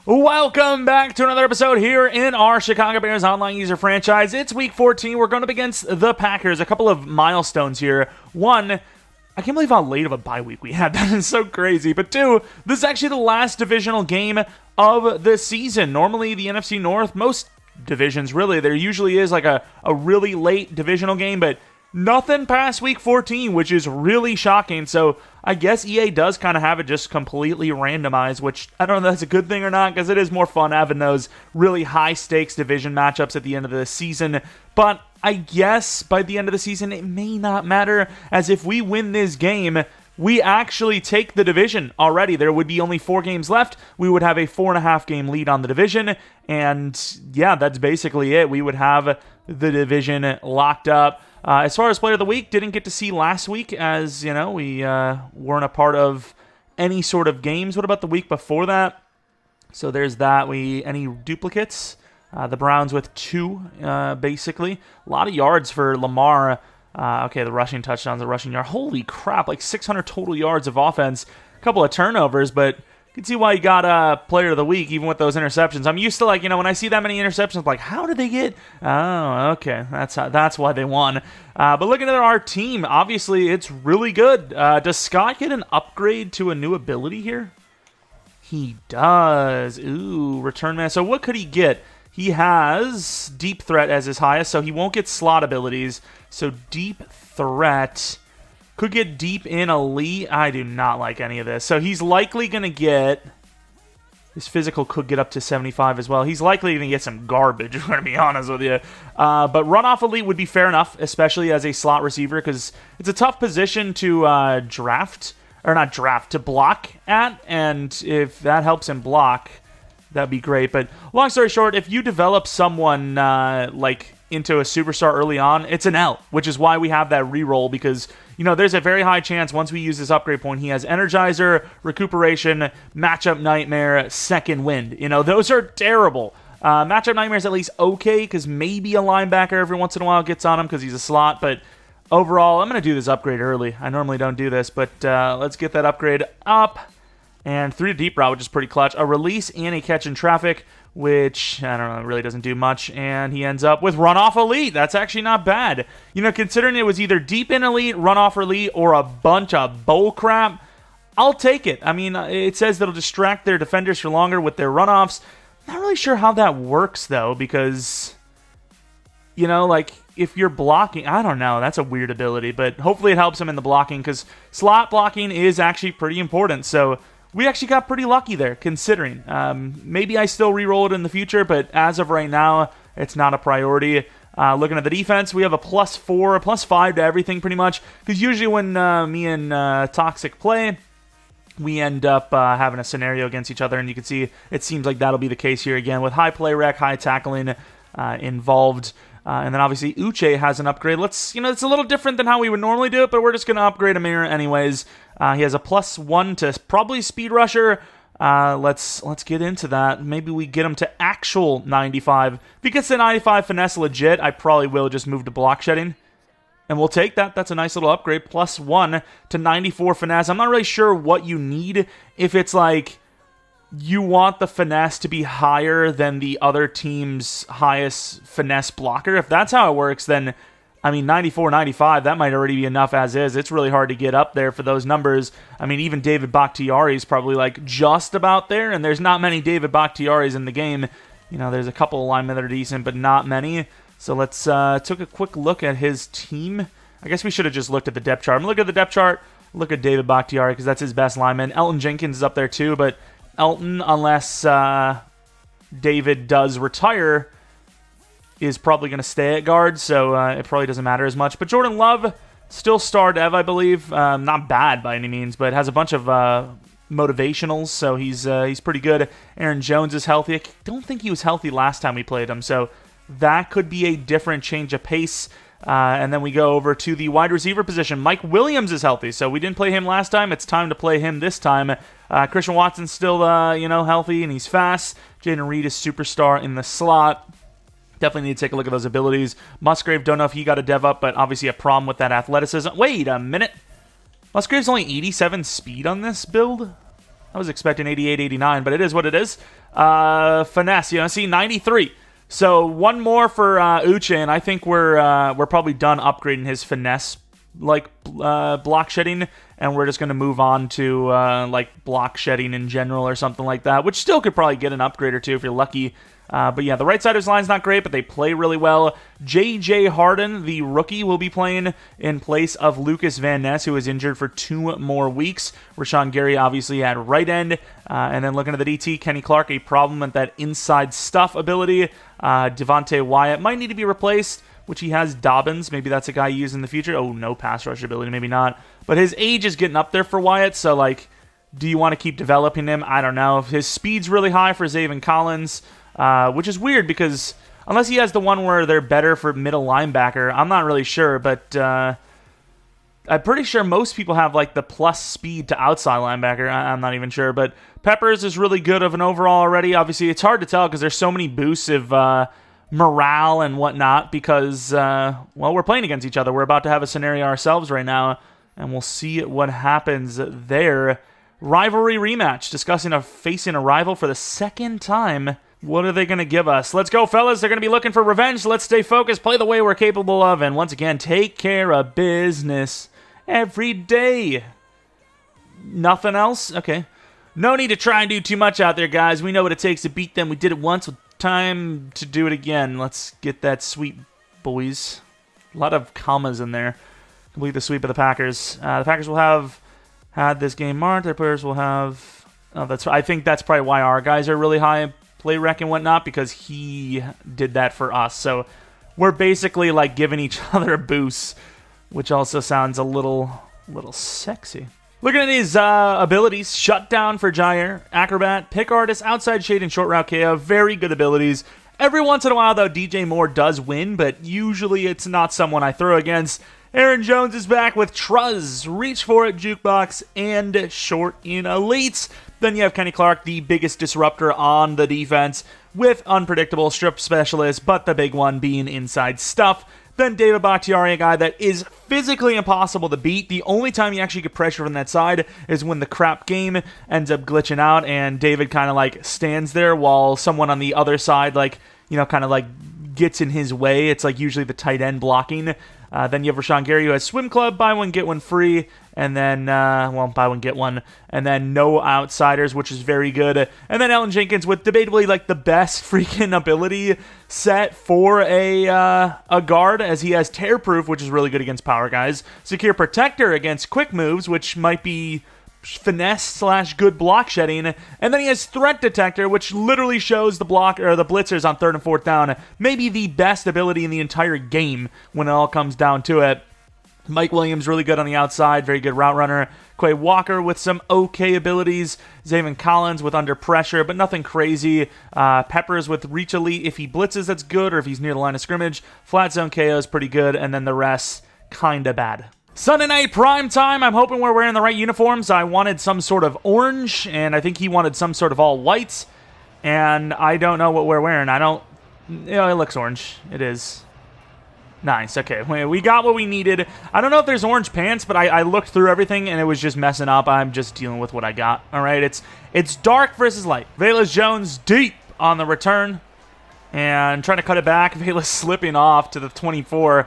Welcome back to another episode here in our Chicago Bears online user franchise. It's week 14. We're going up against the Packers. A couple of milestones here. One, I can't believe how late of a bye week we had. That is so crazy. But two, this is actually the last divisional game of the season. Normally, the NFC North, most divisions really, there usually is like a really late divisional game, but nothing past week 14, which is really shocking. So I guess EA does kind of have it just completely randomized, which I don't know if that's a good thing or not, because it is more fun having those really high-stakes division matchups at the end of the season. But I guess by the end of the season, it may not matter, as if we win this game, we actually take the division already. There would be only 4 games left. We would have a 4.5 game lead on the division. And yeah, that's basically it. We would have the division locked up. As far as player of the week, didn't get to see last week, as you know, we weren't a part of any sort of games. What about the week before that? So there's that. Any duplicates? The Browns with 2, basically. A lot of yards for Lamar. Okay, the rushing touchdowns, the rushing yard. Holy crap, like 600 total yards of offense. A couple of turnovers, but you can see why you got player of the week, even with those interceptions. I'm used to, like, when I see that many interceptions, I'm like, how did they get? Oh, okay, that's why they won. But looking at our team, obviously it's really good. Does Scott get an upgrade to a new ability here? He does. Ooh, return man. So what could he get? He has deep threat as his highest, so he won't get slot abilities. So deep threat. Could get deep in elite. I do not like any of this. So he's likely going to get... His physical could get up to 75 as well. He's likely going to get some garbage, I'm going to be honest with you. But run-off elite would be fair enough, especially as a slot receiver, because it's a tough position to to block at. And if that helps him block, that'd be great. But long story short, if you develop someone into a superstar early on, it's an L, which is why we have that reroll, because there's a very high chance once we use this upgrade point, he has Energizer, Recuperation, Matchup Nightmare, Second Wind. Those are terrible. Matchup Nightmare is at least okay, because maybe a linebacker every once in a while gets on him because he's a slot, but overall, I'm going to do this upgrade early. I normally don't do this, but let's get that upgrade up. And 3 to deep route, which is pretty clutch. A release and a catch in traffic, which, I don't know, really doesn't do much. And he ends up with run-off elite. That's actually not bad. Considering it was either deep in elite, run-off elite, or a bunch of bull crap, I'll take it. I mean, it says that it'll distract their defenders for longer with their run-offs. Not really sure how that works, though, because, if you're blocking, I don't know, that's a weird ability. But hopefully it helps him in the blocking, because slot blocking is actually pretty important. So we actually got pretty lucky there, considering. Maybe I still re-roll it in the future, but as of right now, it's not a priority. Looking at the defense, we have a +4, +5 to everything pretty much, because usually when me and Toxic play, we end up having a scenario against each other, and you can see it seems like that'll be the case here again, with high play rec, high tackling involved. And then obviously Uche has an upgrade. It's a little different than how we would normally do it, but we're just going to upgrade him here anyways. He has a +1 to probably Speed Rusher. Let's get into that. Maybe we get him to actual 95. If he gets to 95 finesse legit, I probably will just move to block shedding. And we'll take that. That's a nice little upgrade. +1 to 94 finesse. I'm not really sure what you need. If it's like you want the finesse to be higher than the other team's highest finesse blocker. If that's how it works, then, 94, 95, that might already be enough as is. It's really hard to get up there for those numbers. Even David Bakhtiari is probably, just about there, and there's not many David Bakhtiaris in the game. There's a couple of linemen that are decent, but not many. So let's took a quick look at his team. I guess we should have just looked at the depth chart. I'm going to look at the depth chart, look at David Bakhtiari, because that's his best lineman. Elton Jenkins is up there too, but Elton, unless David does retire, is probably going to stay at guard, so it probably doesn't matter as much. But Jordan Love, still star dev, I believe. Not bad by any means, but has a bunch of motivationals, so he's pretty good. Aaron Jones is healthy. I don't think he was healthy last time we played him, so that could be a different change of pace. And then we go over to the wide receiver position. Mike Williams is healthy, so we didn't play him last time. It's time to play him this time. Christian Watson's still, healthy, and he's fast. Jaden Reed is superstar in the slot. Definitely need to take a look at those abilities. Musgrave, don't know if he got a dev up, but obviously a problem with that athleticism. Wait a minute. Musgrave's only 87 speed on this build? I was expecting 88, 89, but it is what it is. Finesse, you know, see, 93. So one more for Uche, and I think we're probably done upgrading his finesse, like, block shedding, and we're just going to move on to, like, block shedding in general or something like that, which still could probably get an upgrade or two if you're lucky. But yeah, the right-siders line's not great, but they play really well. J.J. Harden, the rookie, will be playing in place of Lucas Van Ness, who is injured for 2 more weeks. Rashawn Gary obviously at right end. And then looking at the DT, Kenny Clark, a problem with that inside stuff ability. Devontae Wyatt might need to be replaced, which he has Dobbins. Maybe that's a guy you use in the future. Oh, no pass rush ability, maybe not. But his age is getting up there for Wyatt, so, like, do you want to keep developing him? I don't know. His speed's really high for Zaven Collins. Which is weird because unless he has the one where they're better for middle linebacker, I'm not really sure, but I'm pretty sure most people have like the plus speed to outside linebacker. I'm not even sure, but Peppers is really good of an overall already. Obviously, it's hard to tell because there's so many boosts of morale and whatnot because, well, we're playing against each other. We're about to have a scenario ourselves right now, and we'll see what happens there. Rivalry rematch, discussing facing a rival for the second time. What are they going to give us? Let's go, fellas. They're going to be looking for revenge. Let's stay focused, play the way we're capable of, and once again, take care of business every day. Nothing else? Okay. No need to try and do too much out there, guys. We know what it takes to beat them. We did it once. Time to do it again. Let's get that sweep, boys. A lot of commas in there. Complete the sweep of the Packers. The Packers will have had this game marked. Their players will have... Oh, I think that's probably why our guys are really high play rec and whatnot, because he did that for us. So we're basically like giving each other boosts, which also sounds a little sexy. Looking at his abilities, Shutdown for Jair, Acrobat, Pick Artist, Outside Shade, and Short Route KO. Very good abilities. Every once in a while, though, DJ Moore does win, but usually it's not someone I throw against. Aaron Jones is back with Truz, Reach For It, Jukebox, and Short in Elites. Then you have Kenny Clark, the biggest disruptor on the defense, with Unpredictable, Strip Specialist, but the big one being Inside Stuff. Then David Bakhtiari, a guy that is physically impossible to beat. The only time you actually get pressure from that side is when the crap game ends up glitching out, and David kind of like stands there while someone on the other side, like, you know, kind of like gets in his way. It's like usually the tight end blocking. Then you have Rashawn Gary, who has Swim Club, buy one, get one free, and then, well, buy one, get one, and then no outsiders, which is very good. And then Elton Jenkins with debatably, like, the best freaking ability set for a guard, as he has Tear Proof, which is really good against power guys, Secure Protector against quick moves, which might be finesse / good block shedding, and then he has Threat Detector, which literally shows the block or the blitzers on 3rd and 4th down. Maybe the best ability in the entire game when it all comes down to it. Mike Williams really good on the outside, very good route runner. Quay Walker with some okay abilities. Zaven Collins with Under Pressure, but nothing crazy. Peppers with Reach Elite. If he blitzes, that's good, or if he's near the line of scrimmage. Flat Zone KO is pretty good, and then the rest kinda bad. Sunday night prime time. I'm hoping we're wearing the right uniforms. I wanted some sort of orange, and I think he wanted some sort of all whites. And I don't know what we're wearing. It looks orange. It is. Nice. Okay, we got what we needed. I don't know if there's orange pants, but I looked through everything, and it was just messing up. I'm just dealing with what I got. All right, it's dark versus light. Velus Jones deep on the return, and trying to cut it back. Velus slipping off to the 24.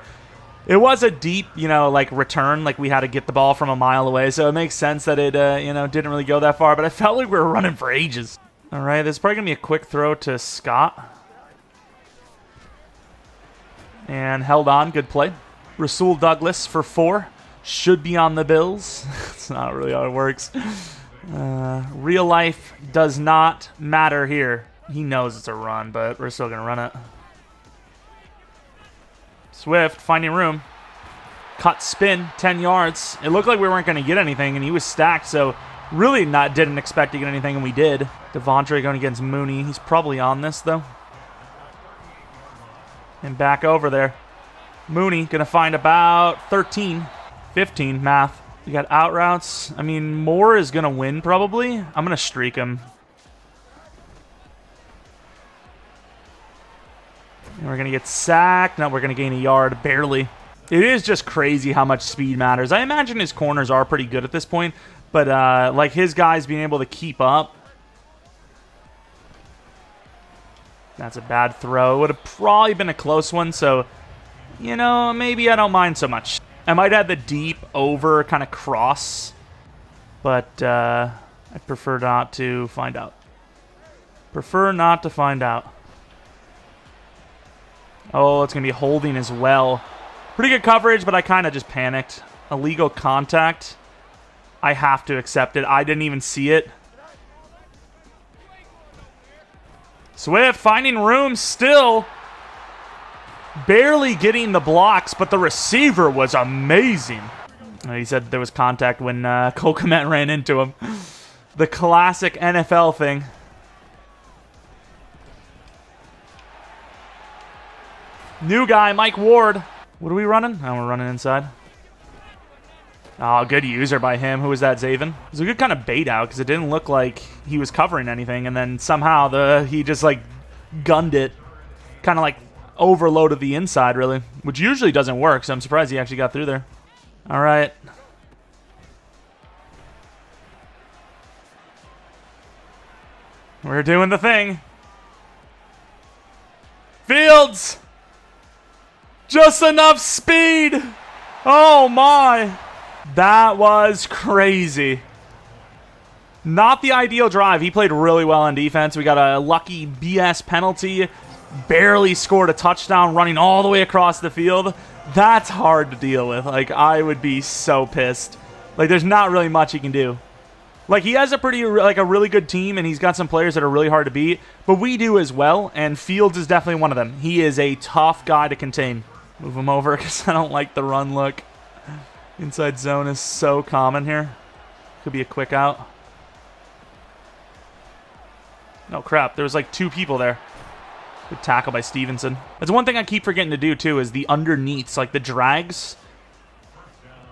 It was a deep, like return, like we had to get the ball from a mile away, so it makes sense that it, didn't really go that far, but I felt like we were running for ages. All right, this is probably going to be a quick throw to Scott. And held on, good play. Rasul Douglas for 4. Should be on the Bills. That's not really how it works. Real life does not matter here. He knows it's a run, but we're still going to run it. Swift finding room. Cut spin, 10 yards. It looked like we weren't going to get anything, and he was stacked, so really didn't expect to get anything, and we did. Devontae going against Mooney. He's probably on this, though. And back over there. Mooney going to find about 13, 15, math. We got out routes. I mean, Moore is going to win, probably. I'm going to streak him. And we're going to get sacked. No, we're going to gain a yard, barely. It is just crazy how much speed matters. I imagine his corners are pretty good at this point, but like his guys being able to keep up. That's a bad throw. It would have probably been a close one, so, you know, maybe I don't mind so much. I might have the deep over kind of cross, but I prefer not to find out. Prefer not to find out. Oh, it's going to be holding as well. Pretty good coverage, but I kind of just panicked. Illegal contact. I have to accept it. I didn't even see it. Swift finding room still. Barely getting the blocks, but the receiver was amazing. He said there was contact when Cole Kmet ran into him. The classic NFL thing. New guy, Mike Ward. What are we running? Oh, we're running inside. Oh, good user by him. Who was that, Zaven? It was a good kind of bait out because it didn't look like he was covering anything, and then somehow he just like gunned it, kind of like overloaded the inside, really, which usually doesn't work, so I'm surprised he actually got through there. All right. We're doing the thing. Fields! Just enough speed! Oh my! That was crazy. Not the ideal drive. He played really well on defense. We got a lucky BS penalty. Barely scored a touchdown running all the way across the field. That's hard to deal with. Like, I would be so pissed. Like, there's not really much he can do. Like, he has a really good team, and he's got some players that are really hard to beat. But we do as well, and Fields is definitely one of them. He is a tough guy to contain. Move him over because I don't like the run look. Inside zone is so common here. Could be a quick out. No, crap. There was like 2 people there. Good tackle by Stevenson. That's one thing I keep forgetting to do, too, is the underneaths, like the drags.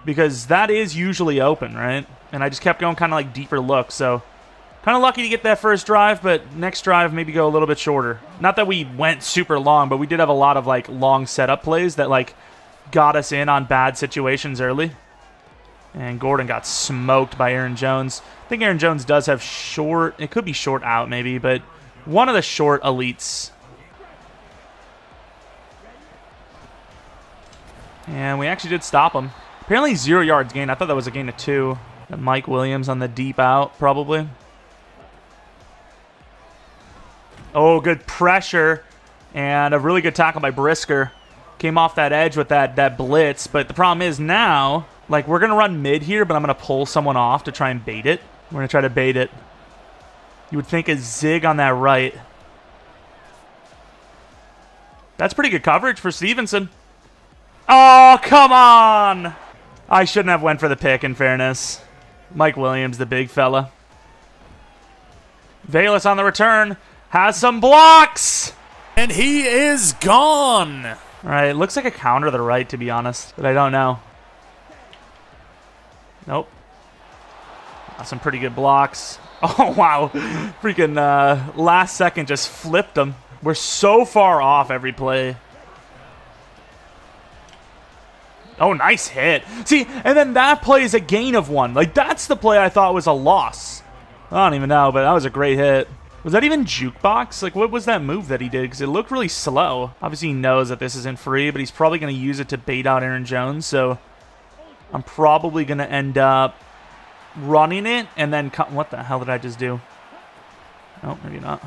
Because that is usually open, right? And I just kept going kind of like deeper look, so kind of lucky to get that first drive, but next drive maybe go a little bit shorter. Not that we went super long, but we did have a lot of like long setup plays that like got us in on bad situations early. And Gordon got smoked by Aaron Jones. I think Aaron Jones does have short. It could be short out maybe, but one of the short elites. And we actually did stop him. Apparently 0 yards gain. I thought that was a gain of 2. And Mike Williams on the deep out, probably. Oh, good pressure. And a really good tackle by Brisker. Came off that edge with that blitz. But the problem is now, like, we're going to run mid here, but I'm going to pull someone off to try and bait it. We're going to try to bait it. You would think a zig on that right. That's pretty good coverage for Stevenson. Oh, come on! I shouldn't have went for the pick, in fairness. Mike Williams, the big fella. Velus on the return. Has some blocks! And he is gone! All right, it looks like a counter to the right, to be honest. But I don't know. Nope. Some pretty good blocks. Oh, wow. Freaking last second just flipped him. We're so far off every play. Oh, nice hit. See, and then that play is a gain of 1. Like, that's the play I thought was a loss. I don't even know, but that was a great hit. Was that even jukebox? Like, what was that move that he did? Because it looked really slow. Obviously, he knows that this isn't free, but he's probably going to use it to bait out Aaron Jones. So I'm probably going to end up running it and then... What the hell did I just do? Oh, maybe not.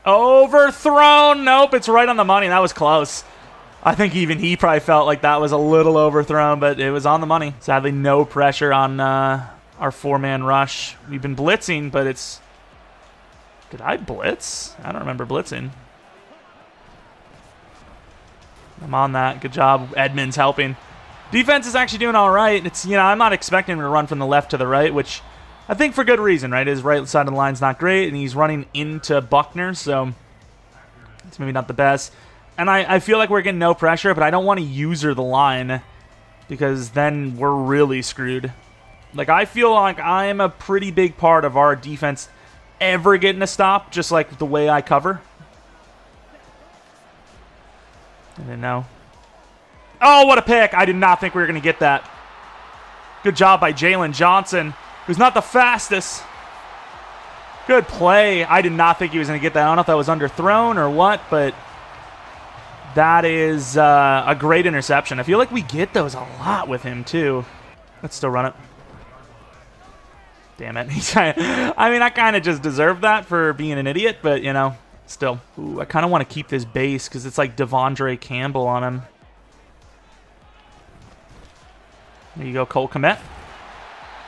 Overthrown. Nope, it's right on the money. That was close. I think even he probably felt like that was a little overthrown, but it was on the money. Sadly, no pressure on our 4-man rush. We've been blitzing, but it's... Did I blitz? I don't remember blitzing. I'm on that. Good job. Edmonds helping. Defense is actually doing all right. It's, you know, I'm not expecting him to run from the left to the right, which I think for good reason, right? His right side of the line's not great, and he's running into Buckner, so it's maybe not the best. And I feel like we're getting no pressure, but I don't want to user the line because then we're really screwed. Like, I feel like I'm a pretty big part of our defense ever getting a stop, just like the way I cover. I didn't know. Oh, what a pick. I did not think we were going to get that. Good job by Jalen Johnson, who's not the fastest. Good play. I did not think he was going to get that. I don't know if that was underthrown or what, but that is a great interception. I feel like we get those a lot with him, too. Let's still run it. Damn it. I mean, I kind of just deserved that for being an idiot, but, you know, still. Ooh, I kind of want to keep this base because it's like Devondre Campbell on him. There you go, Cole Kmet.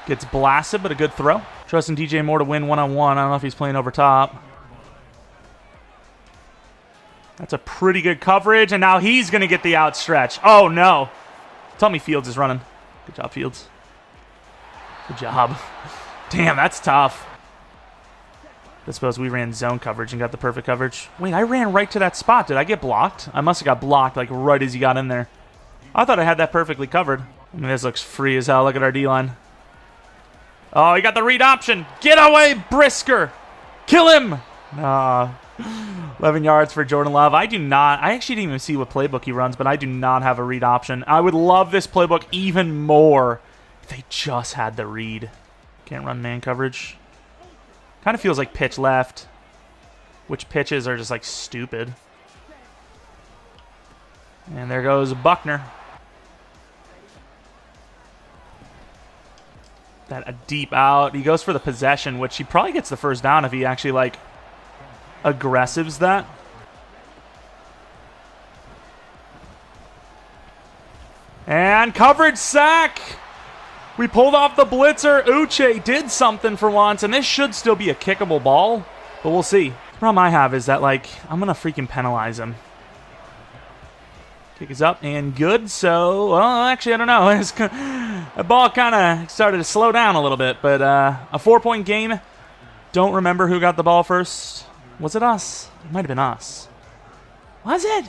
Gets blasted, but a good throw. Trusting DJ Moore to win one-on-one. I don't know if he's playing over top. That's a pretty good coverage, and now he's going to get the outstretch. Oh, no. Tell me Fields is running. Good job, Fields. Good job. Damn, that's tough. I suppose we ran zone coverage and got the perfect coverage. Wait, I ran right to that spot. Did I get blocked? I must have got blocked like right as he got in there. I thought I had that perfectly covered. I mean, this looks free as hell. Look at our D-line. Oh, he got the read option. Get away, Brisker. Kill him. 11 yards for Jordan Love. I actually didn't even see what playbook he runs, but I do not have a read option. I would love this playbook even more if they just had the read. Can't run man coverage. Kind of feels like pitch left, which pitches are just like stupid. And there goes Buckner. That a deep out. He goes for the possession, which he probably gets the first down if he actually like aggressives that. And coverage sack. We pulled off the blitzer. Uche did something for once, and this should still be a kickable ball, but we'll see. The problem I have is that like I'm gonna freaking penalize him. Kick is up and good. So, well, actually, I don't know. The ball kind of started to slow down a little bit, but a 4-point game. Don't remember who got the ball first. Was it us? It might have been us. Was it?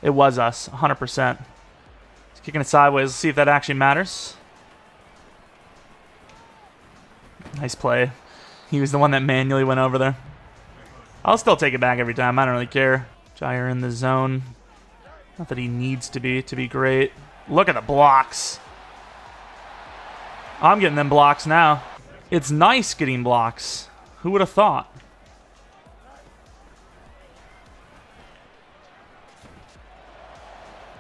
It was us, 100%. He's kicking it sideways. Let's see if that actually matters. Nice play. He was the one that manually went over there. I'll still take it back every time. I don't really care. Jair in the zone. Not that he needs to be great. Look at the blocks. I'm getting them blocks now. It's nice getting blocks. Who would have thought?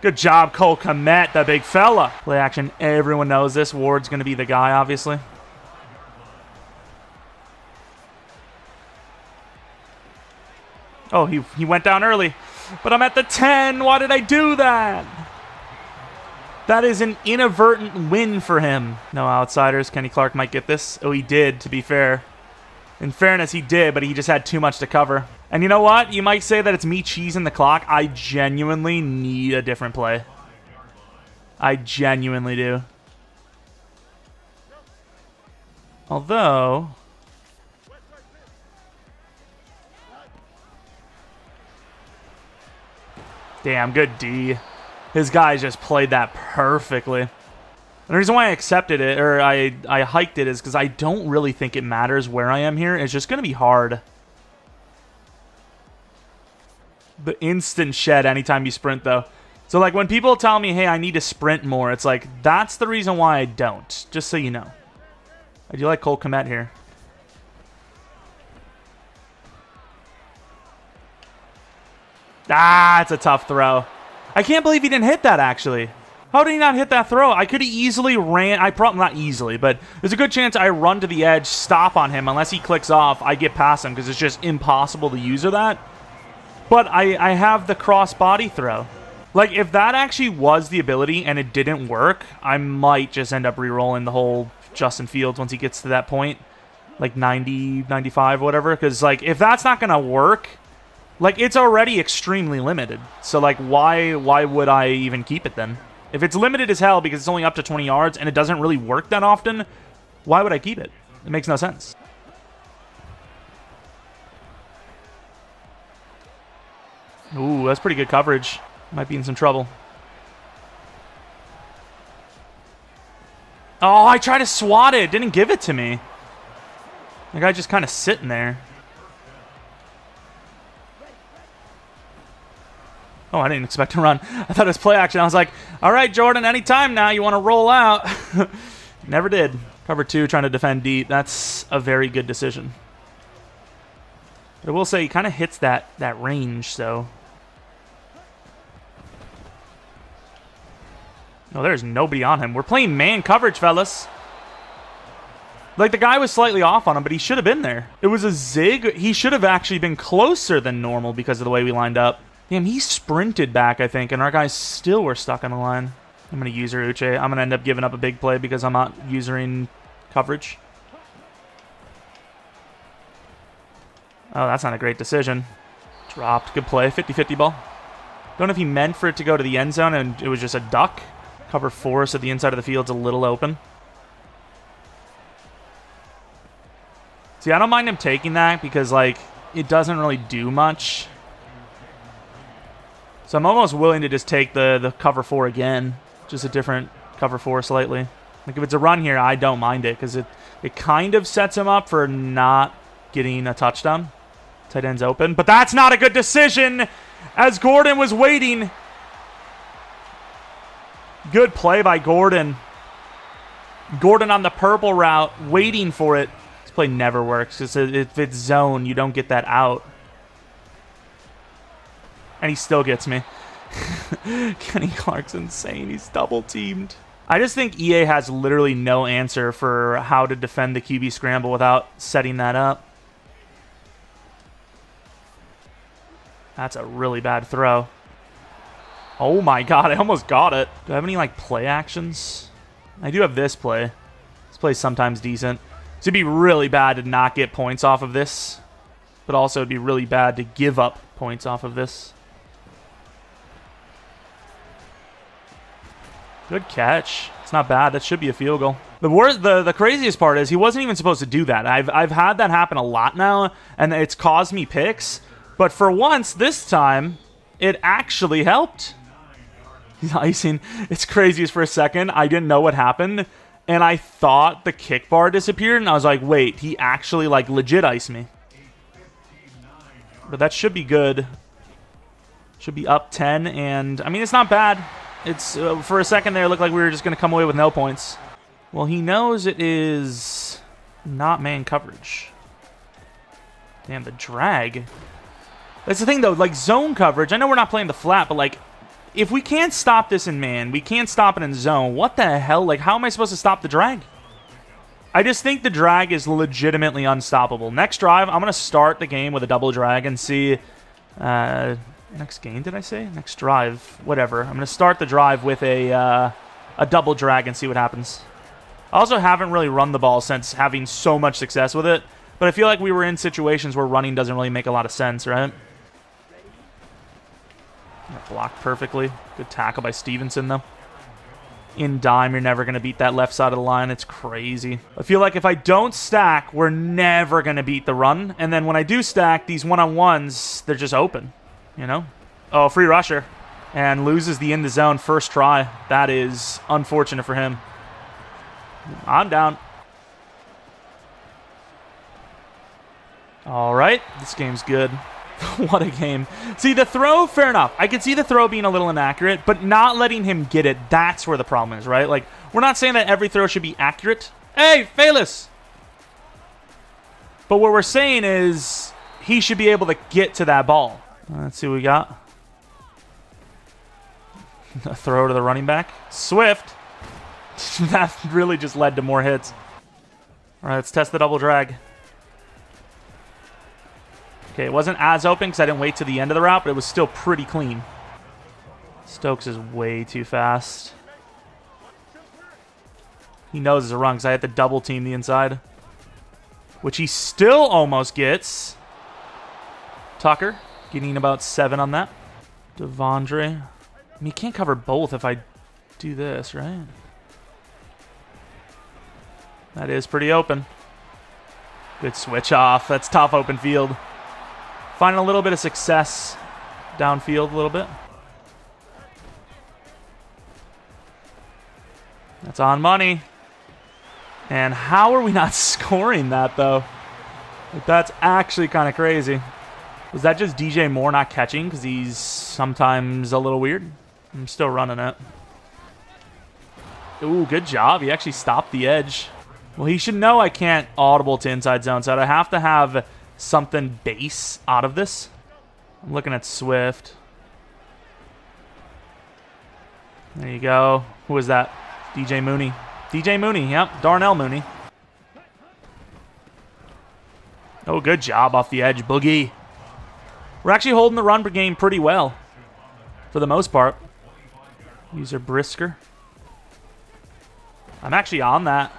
Good job, Cole Kmet, the big fella. Play action. Everyone knows this. Ward's going to be the guy, obviously. Oh, he went down early. But I'm at the 10. Why did I do that? That is an inadvertent win for him. No outsiders. Kenny Clark might get this. Oh, he did, to be fair. In fairness, he did, but he just had too much to cover. And you know what? You might say that it's me cheesing the clock. I genuinely need a different play. I genuinely do. Although... Damn, good D. His guys just played that perfectly. And the reason why I accepted it, or I hiked it, is because I don't really think it matters where I am here. It's just going to be hard. The instant shed anytime you sprint, though. So, like, when people tell me, hey, I need to sprint more, it's like, that's the reason why I don't. Just so you know. I do like Cole Kmet here. Ah, it's a tough throw. I can't believe he didn't hit that, actually. How did he not hit that throw? I could have easily ran. Not easily, but there's a good chance I run to the edge, stop on him. Unless he clicks off, I get past him because it's just impossible to use that. But I have the cross body throw. Like, if that actually was the ability and it didn't work, I might just end up re-rolling the whole Justin Fields once he gets to that point. Like 90, 95, whatever. Because, like, if that's not going to work... Like, it's already extremely limited. So, like, why would I even keep it then? If it's limited as hell because it's only up to 20 yards and it doesn't really work that often, why would I keep it? It makes no sense. Ooh, that's pretty good coverage. Might be in some trouble. Oh, I tried to swat it. Didn't give it to me. The guy just kind of sitting there. Oh, I didn't expect to run. I thought it was play action. I was like, all right, Jordan, anytime now. You want to roll out. Never did. Cover 2, trying to defend deep. That's a very good decision. But I will say he kind of hits that range, so. No, there's nobody on him. We're playing man coverage, fellas. Like, the guy was slightly off on him, but he should have been there. It was a zig. He should have actually been closer than normal because of the way we lined up. Damn, he sprinted back, I think, and our guys still were stuck on the line. I'm going to user Uche. I'm going to end up giving up a big play because I'm not usering coverage. Oh, that's not a great decision. Dropped. Good play. 50-50 ball. Don't know if he meant for it to go to the end zone and it was just a duck. Cover 4, so the inside of the field's a little open. See, I don't mind him taking that because, like, it doesn't really do much. So I'm almost willing to just take the cover 4 again. Just a different cover 4 slightly. Like, if it's a run here, I don't mind it because it kind of sets him up for not getting a touchdown. Tight end's open. But that's not a good decision as Gordon was waiting. Good play by Gordon. Gordon on the purple route, waiting for it. This play never works. If it's zone, you don't get that out. And he still gets me. Kenny Clark's insane. He's double-teamed. I just think EA has literally no answer for how to defend the QB scramble without setting that up. That's a really bad throw. Oh my god, I almost got it. Do I have any, like, play actions? I do have this play. This play's sometimes decent. So it'd be really bad to not get points off of this. But also it'd be really bad to give up points off of this. Good catch. It's not bad. That should be a field goal. The craziest part is he wasn't even supposed to do that. I've had that happen a lot now, and it's caused me picks. But for once, this time, it actually helped. He's icing. It's crazy as for a second. I didn't know what happened, and I thought the kick bar disappeared, and I was like, wait, he actually, like, legit iced me. But that should be good. Should be up 10, and, I mean, it's not bad. It's for a second there, it looked like we were just going to come away with no points. Well, he knows it is not man coverage. Damn, the drag. That's the thing, though. Like, zone coverage, I know we're not playing the flat, but, like, if we can't stop this in man, we can't stop it in zone, what the hell? Like, how am I supposed to stop the drag? I just think the drag is legitimately unstoppable. Next drive, I'm going to start the game with a double drag and see... next game, did I say? Next drive. Whatever. I'm going to start the drive with a double drag and see what happens. I also haven't really run the ball since having so much success with it, but I feel like we were in situations where running doesn't really make a lot of sense, right? Blocked perfectly. Good tackle by Stevenson, though. In dime, you're never going to beat that left side of the line. It's crazy. I feel like if I don't stack, we're never going to beat the run. And then when I do stack, these one-on-ones, they're just open. You know? Oh, free rusher. And loses the in the zone first try. That is unfortunate for him. I'm down. All right. This game's good. What a game. See, the throw, fair enough. I could see the throw being a little inaccurate, but not letting him get it, that's where the problem is, right? Like, we're not saying that every throw should be accurate. Hey, Felis! But what we're saying is he should be able to get to that ball. Let's see what we got. A throw to the running back. Swift. That really just led to more hits. All right, let's test the double drag. Okay, it wasn't as open because I didn't wait to the end of the route, but it was still pretty clean. Stokes is way too fast. He knows it's a run because I had to double team the inside. Which he still almost gets. Tucker getting about 7 on that. Devondre. I mean, you can't cover both if I do this, right? That is pretty open. Good switch off. That's tough open field. Finding a little bit of success downfield a little bit. That's on money. And how are we not scoring that, though? Like, that's actually kind of crazy. Was that just DJ Moore not catching because he's sometimes a little weird? I'm still running it. Ooh, good job. He actually stopped the edge. Well, he should know I can't audible to inside zone, so I have to have something base out of this. I'm looking at Swift. There you go. Who was that? DJ Mooney. DJ Mooney, yep. Darnell Mooney. Oh, good job off the edge, Boogie. We're actually holding the run game pretty well, for the most part. User Brisker. I'm actually on that.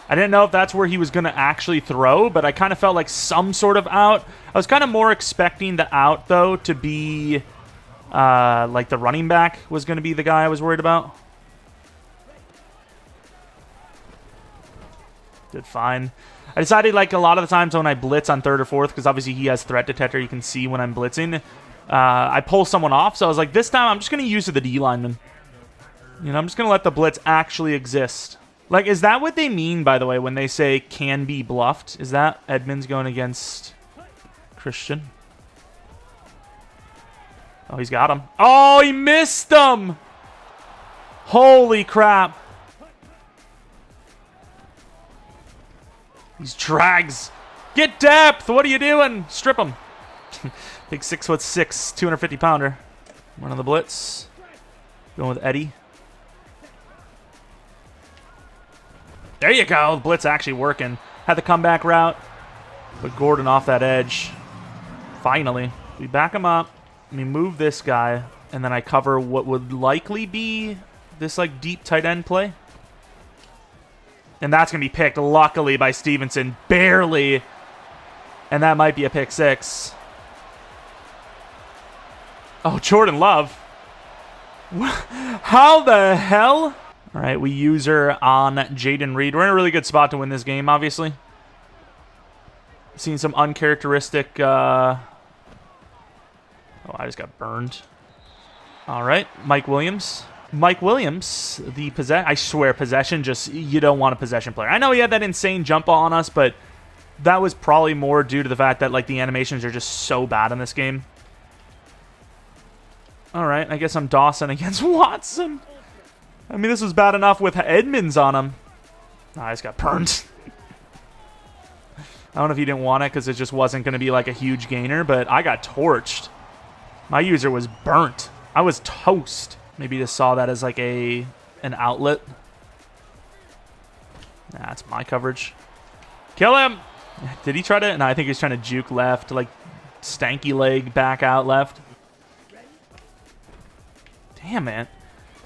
I didn't know if that's where he was going to actually throw, but I kind of felt like some sort of out. I was kind of more expecting the out, though, to be like the running back was going to be the guy I was worried about. Did fine. I decided, like, a lot of the times when I blitz on third or fourth, because obviously he has threat detector, you can see when I'm blitzing, I pull someone off. So I was like, this time I'm just going to use the D lineman. You know, I'm just going to let the blitz actually exist. Like, is that what they mean, by the way, when they say can be bluffed? Is that Edmonds going against Christian? Oh, he's got him. Oh, he missed him! Holy crap. These drags. Get depth! What are you doing? Strip him. Big 6'6", 250-pounder. One on the blitz. Going with Eddie. There you go. The blitz actually working. Had the comeback route. Put Gordon off that edge. Finally. We back him up. We move this guy. And then I cover what would likely be this like deep tight end play. And that's going to be picked, luckily, by Stevenson. Barely. And that might be a pick six. Oh, Jordan Love. How the hell? All right, we use her on Jaden Reed. We're in a really good spot to win this game, obviously. Seen some uncharacteristic... Oh, I just got burned. All right, Mike Williams. Mike Williams, the I swear, possession, just, you don't want a possession player. I know he had that insane jump ball on us, but that was probably more due to the fact that, like, the animations are just so bad in this game. All right, I guess I'm Dawson against Watson. I mean, this was bad enough with Edmonds on him. Oh, I just got burned. I don't know if he didn't want it because it just wasn't going to be like a huge gainer, but I got torched. My user was burnt. I was toast. Maybe just saw that as like an outlet. Nah, that's my coverage. Kill him! Did he try to? No, I think he's trying to juke left, like stanky leg back out left. Damn, man.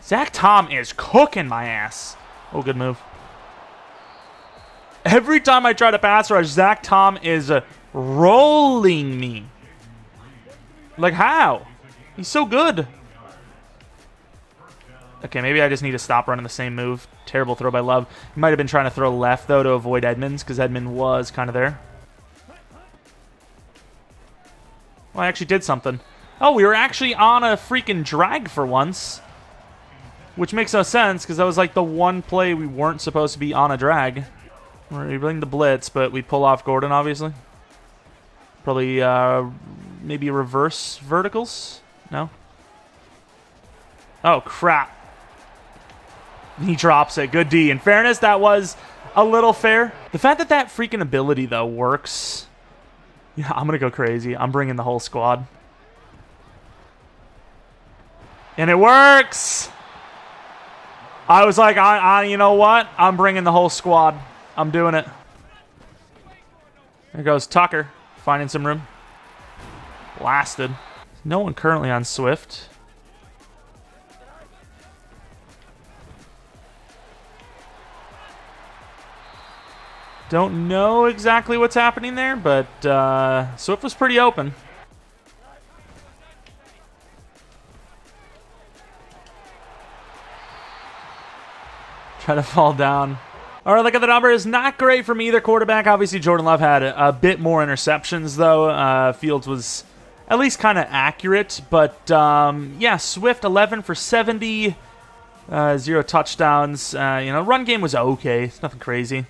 Zach Tom is cooking my ass. Oh, good move. Every time I try to pass rush, Zach Tom is rolling me. Like, how? He's so good. Okay, maybe I just need to stop running the same move. Terrible throw by Love. He might have been trying to throw left, though, to avoid Edmonds, because Edmond was kind of there. Well, I actually did something. Oh, we were actually on a freaking drag for once. Which makes no sense, because that was like the one play we weren't supposed to be on a drag. We bring the blitz, but we pull off Gordon, obviously. Probably, maybe reverse verticals? No? Oh, crap. He drops it. Good D. In fairness, that was a little fair. The fact that that freaking ability, though, works... Yeah, I'm going to go crazy. I'm bringing the whole squad. And it works! I was like, you know what? I'm bringing the whole squad. I'm doing it. There goes Tucker, finding some room. Blasted. No one currently on Swift. Don't know exactly what's happening there, but Swift was pretty open. Try to fall down. All right, look at the numbers. Not great from either quarterback. Obviously, Jordan Love had a bit more interceptions, though. Fields was at least kind of accurate. But, yeah, Swift, 11 for 70. 0 touchdowns. Run game was okay. It's nothing crazy.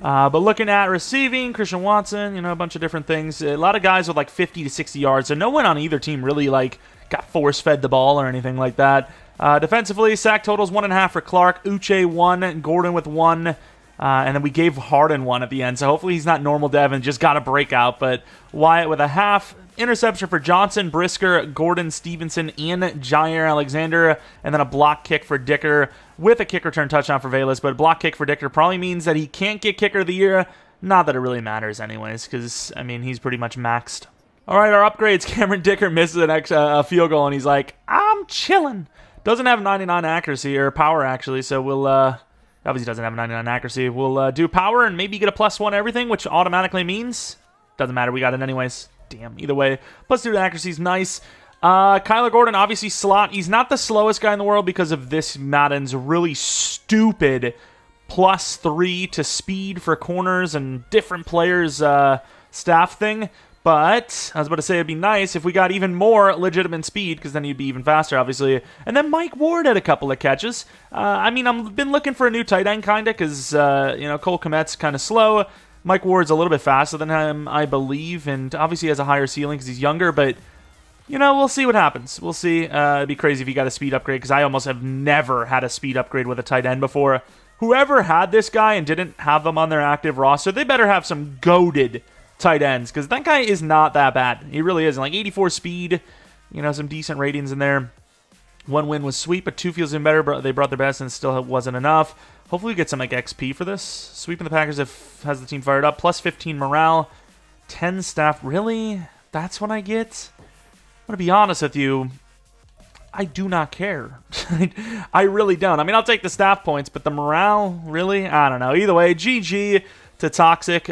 But looking at receiving, Christian Watson, a bunch of different things. A lot of guys with like 50 to 60 yards. So no one on either team really like got force-fed the ball or anything like that. Defensively, sack totals 1.5 for Clark, Uche 1, Gordon with 1. And then we gave Harden 1 at the end. So hopefully he's not normal dev and just got a breakout. But Wyatt with a half. Interception for Johnson, Brisker, Gordon, Stevenson, and Jair Alexander. And then a block kick for Dicker with a kick return touchdown for Velus. But a block kick for Dicker probably means that he can't get kicker of the year. Not that it really matters anyways, because, he's pretty much maxed. All right, our upgrades. Cameron Dicker misses a field goal, and he's like, I'm chilling. Doesn't have 99 accuracy, or power, actually, so we'll... obviously doesn't have 99 accuracy. We'll do power and maybe get a +1 everything, which automatically means... Doesn't matter, we got it anyways. Damn, either way. +2 to accuracy is nice. Kyler Gordon, obviously slot. He's not the slowest guy in the world because of this Madden's really stupid +3 to speed for corners and different players' staff thing. But I was about to say it'd be nice if we got even more legitimate speed, because then he'd be even faster, obviously. And then Mike Ward had a couple of catches. I've been looking for a new tight end, kind of, because, Cole Kmet's kind of slow. Mike Ward's a little bit faster than him, I believe, and obviously has a higher ceiling because he's younger, but, we'll see what happens. We'll see. It'd be crazy if he got a speed upgrade, because I almost have never had a speed upgrade with a tight end before. Whoever had this guy and didn't have them on their active roster, they better have some goated tight ends, because that guy is not that bad. He really isn't. Like 84 speed, some decent ratings in there. 1 win was sweep, but 2 feels even better, but they brought their best and it still wasn't enough. Hopefully we get some XP for this. Sweeping the Packers has the team fired up. +15 morale. 10 staff. Really? That's what I get? I'm going to be honest with you. I do not care. I really don't. I'll take the staff points, but the morale, really? I don't know. Either way, GG to Toxic.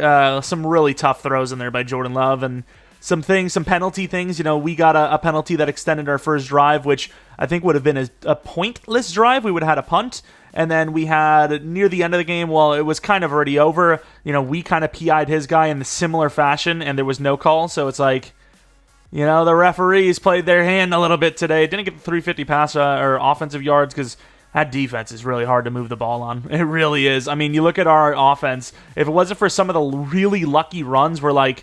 Some really tough throws in there by Jordan Love, and some penalty things. We got a penalty that extended our first drive, which I think would have been a pointless drive. We would have had a punt. And then we had, near the end of the game, well, it was kind of already over. We kind of PI'd his guy in the similar fashion, and there was no call. So it's like, the referees played their hand a little bit today. Didn't get the 350 pass or offensive yards, because that defense is really hard to move the ball on. It really is. You look at our offense. If it wasn't for some of the really lucky runs where,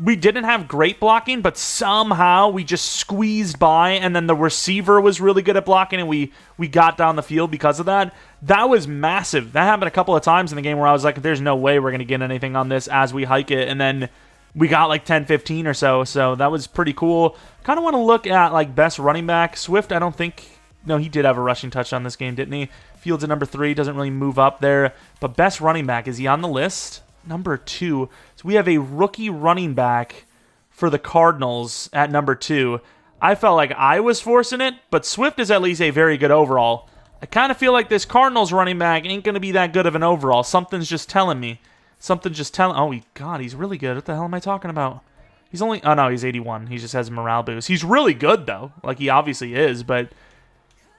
we didn't have great blocking, but somehow we just squeezed by, and then the receiver was really good at blocking, and we got down the field because of that. That was massive. That happened a couple of times in the game where I was like, there's no way we're going to get anything on this as we hike it, and then we got 10-15 or so that was pretty cool. Kind of want to look at, best running back. Swift, I don't think... No, he did have a rushing touchdown this game, didn't he? Fields at number 3, doesn't really move up there. But best running back, is he on the list? Number 2. So we have a rookie running back for the Cardinals at number 2. I felt like I was forcing it, but Swift is at least a very good overall. I kind of feel like this Cardinals running back ain't going to be that good of an overall. Something's just telling me. Oh, God, he's really good. What the hell am I talking about? He's only... Oh, no, he's 81. He just has a morale boost. He's really good, though. He obviously is, but...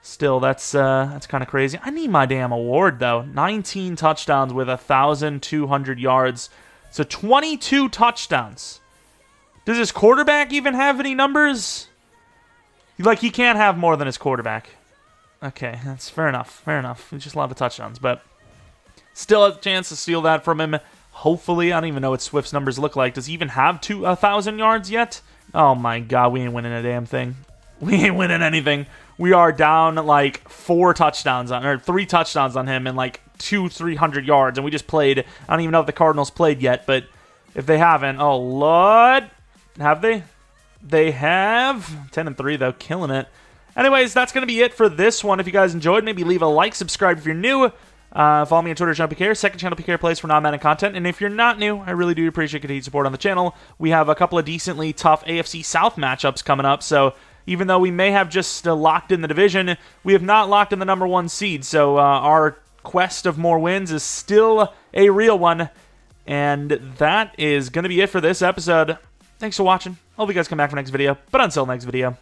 Still, that's kind of crazy. I need my damn award, though. 19 touchdowns with 1,200 yards. So 22 touchdowns. Does his quarterback even have any numbers? He can't have more than his quarterback. Okay, that's fair enough. It's just a lot of touchdowns, but still has a chance to steal that from him. Hopefully, I don't even know what Swift's numbers look like. Does he even have 1,000 yards yet? Oh my God, we ain't winning a damn thing. We ain't winning anything. We are down 3 touchdowns on him and 200-300 yards, and we just played. I don't even know if the Cardinals played yet, but if they haven't, oh Lord, have they? They have 10-3 though, killing it. Anyways, that's gonna be it for this one. If you guys enjoyed, maybe leave a like, subscribe if you're new. Follow me on Twitter, JohnPK, second channel PK plays for non-Madden content. And if you're not new, I really do appreciate continued support on the channel. We have a couple of decently tough AFC South matchups coming up, so even though we may have just locked in the division, we have not locked in the number 1 seed. So our quest of more wins is still a real one. And that is going to be it for this episode. Thanks for watching. Hope you guys come back for next video. But until next video,